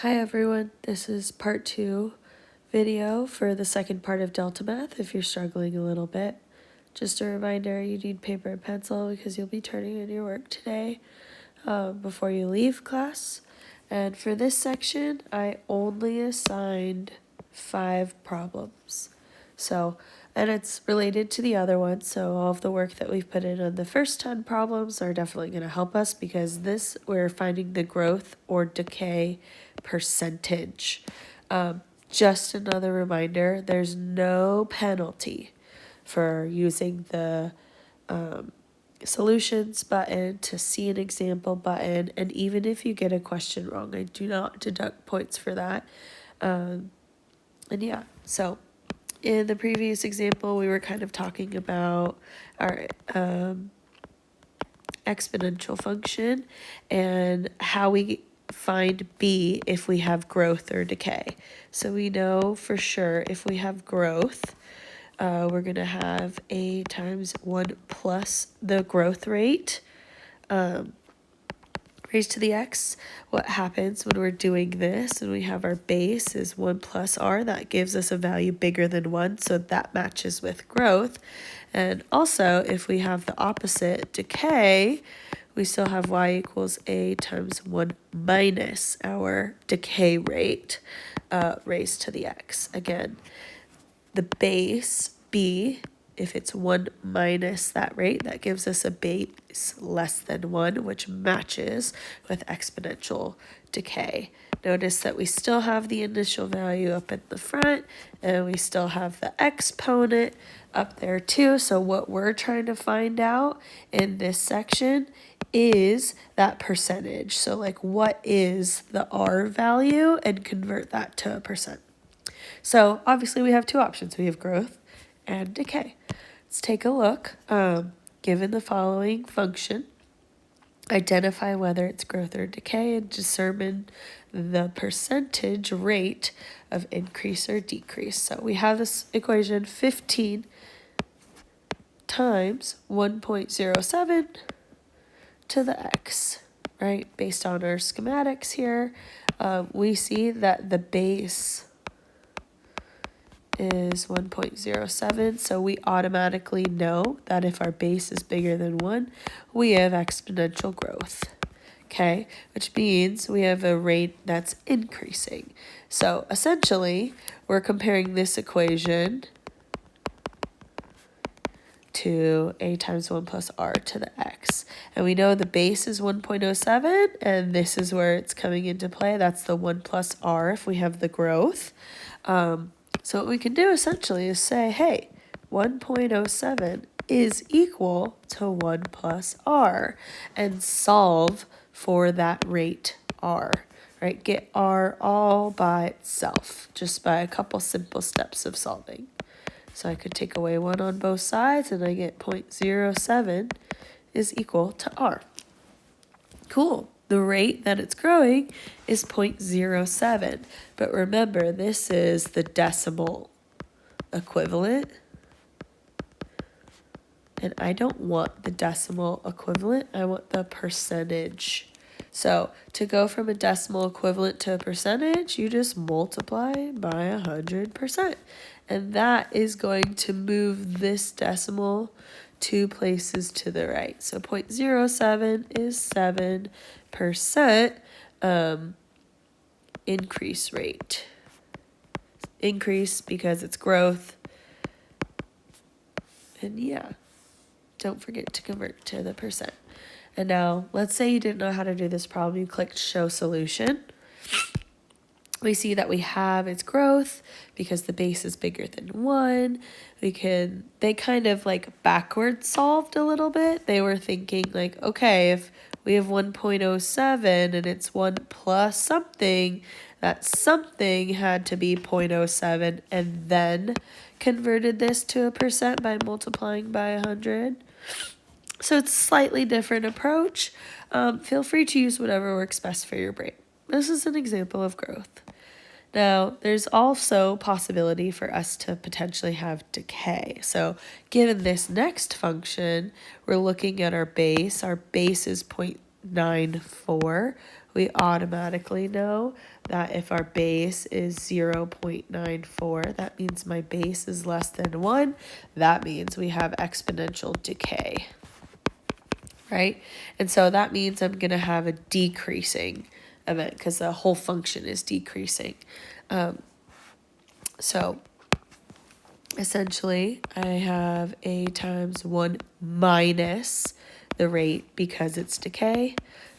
Hi everyone, this is part 2 video for the second part of Delta Math if you're struggling a little bit. Just a reminder, you need paper and pencil because you'll be turning in your work today before you leave class. And for this section, I only assigned 5 problems. And it's related to the other one, so all of the work that we've put in on the first 10 problems are definitely going to help us because we're finding the growth or decay percentage. Just another reminder, there's no penalty for using the solutions button to see an example button, and even if you get a question wrong, I do not deduct points for that. So in the previous example, we were kind of talking about our exponential function and how we find b if we have growth or decay. So we know for sure if we have growth, we're going to have a times 1 plus the growth rate raised to the x. What happens when we're doing this and we have our base is 1 plus r, that gives us a value bigger than 1, so that matches with growth. And also, if we have the opposite, decay, we still have y equals a times 1 minus our decay rate raised to the x. Again, the base, b, if it's 1 minus that rate, that gives us a base less than 1, which matches with exponential decay. Notice that we still have the initial value up at the front, and we still have the exponent up there too. So what we're trying to find out in this section is that percentage. So like, what is the R value, and convert that to a percent. So obviously we have two options. We have growth and decay. Let's take a look. Given the following function, identify whether it's growth or decay and determine the percentage rate of increase or decrease. So we have this equation 15 times 1.07 to the x, right? Based on our schematics here, we see that the base is 1.07, so we automatically know that if our base is bigger than 1, we have exponential growth, okay? Which means we have a rate that's increasing. So essentially, we're comparing this equation to a times 1 plus r to the x. And we know the base is 1.07, and this is where it's coming into play. That's the 1 plus r if we have the growth. So what we can do essentially is say, hey, 1.07 is equal to 1 plus r, and solve for that rate r, right? Get r all by itself, just by a couple simple steps of solving. So I could take away 1 on both sides, and I get 0.07 is equal to r. Cool. The rate that it's growing is 0.07. But remember, this is the decimal equivalent. And I don't want the decimal equivalent. I want the percentage. So to go from a decimal equivalent to a percentage, you just multiply by 100%. And that is going to move this decimal 2 places to the right. So 0.07 is 7% increase rate. Increase because it's growth. And yeah, don't forget to convert to the percent. And now, let's say you didn't know how to do this problem. You clicked Show Solution. We see that we have its growth because the base is bigger than 1. They kind of like backward solved a little bit. They were thinking like, okay, if we have 1.07 and it's 1 plus something, that something had to be 0.07, and then converted this to a percent by multiplying by 100. So it's a slightly different approach. Feel free to use whatever works best for your brain. This is an example of growth. Now, there's also possibility for us to potentially have decay. So given this next function, we're looking at our base. Our base is 0.94. we automatically know that if our base is 0.94, that means my base is less than 1. That means we have exponential decay, right? And so that means I'm going to have a decreasing event because the whole function is decreasing. So essentially, I have a times 1 minus the rate because it's decay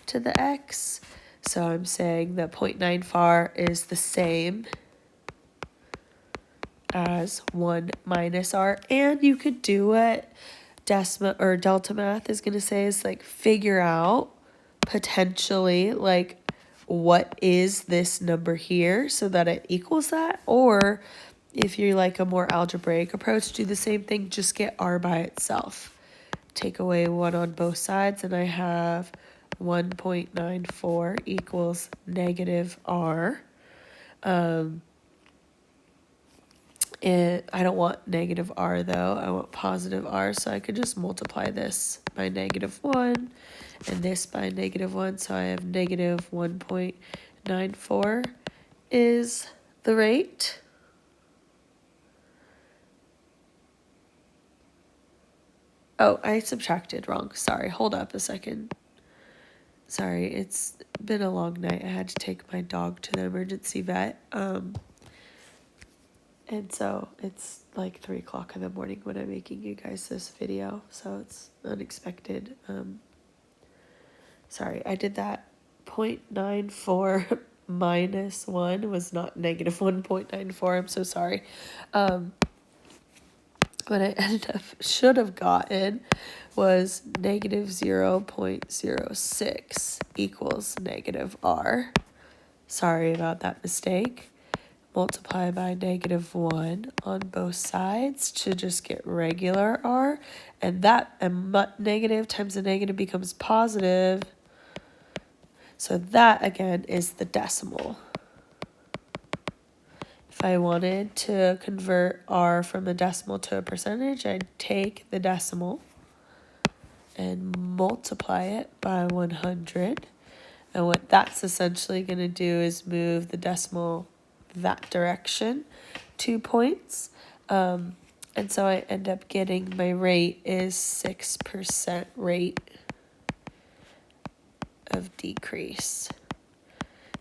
to the x. So I'm saying that 0.94 is the same as 1 minus r. And you could do what decimal or delta math is going to say is like figure out potentially like what is this number here so that it equals that. Or if you're like a more algebraic approach, do the same thing, just get r by itself. Take away 1 on both sides, and I have 1.94 equals negative r. And I don't want negative r though, I want positive r, so I could just multiply this by negative 1 and this by negative 1, so I have negative 1.94 is the rate. Oh, I subtracted wrong. Sorry, hold up a second. Sorry, it's been a long night. I had to take my dog to the emergency vet. And so it's like 3 o'clock in the morning when I'm making you guys this video. So it's unexpected. Sorry, I did that 0.94 minus 1 was not negative 1.94. I'm so sorry. What I ended up should have gotten was negative 0.06 equals negative r. Sorry about that mistake. Multiply by negative 1 on both sides to just get regular r. And that negative times a negative becomes positive. So that, again, is the decimal. If I wanted to convert r from a decimal to a percentage, I'd take the decimal and multiply it by 100. And what that's essentially going to do is move the decimal that direction 2 points. And so I end up getting my rate is 6% rate of decrease.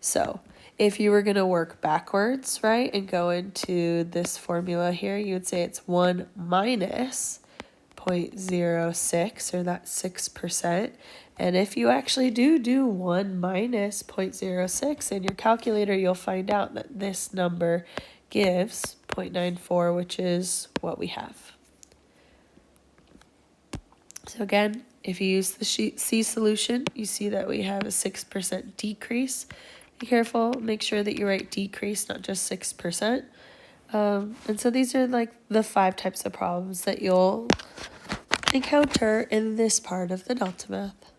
So if you were going to work backwards, right, and go into this formula here, you would say it's 1 minus 0.06, or that's 6%. And if you actually do 1 minus 0.06 in your calculator, you'll find out that this number gives 0.94, which is what we have. So again, if you use the C solution, you see that we have a 6% decrease. Be careful, make sure that you write decrease, not just 6%. And so these are like the 5 types of problems that you'll encounter in this part of the delta math.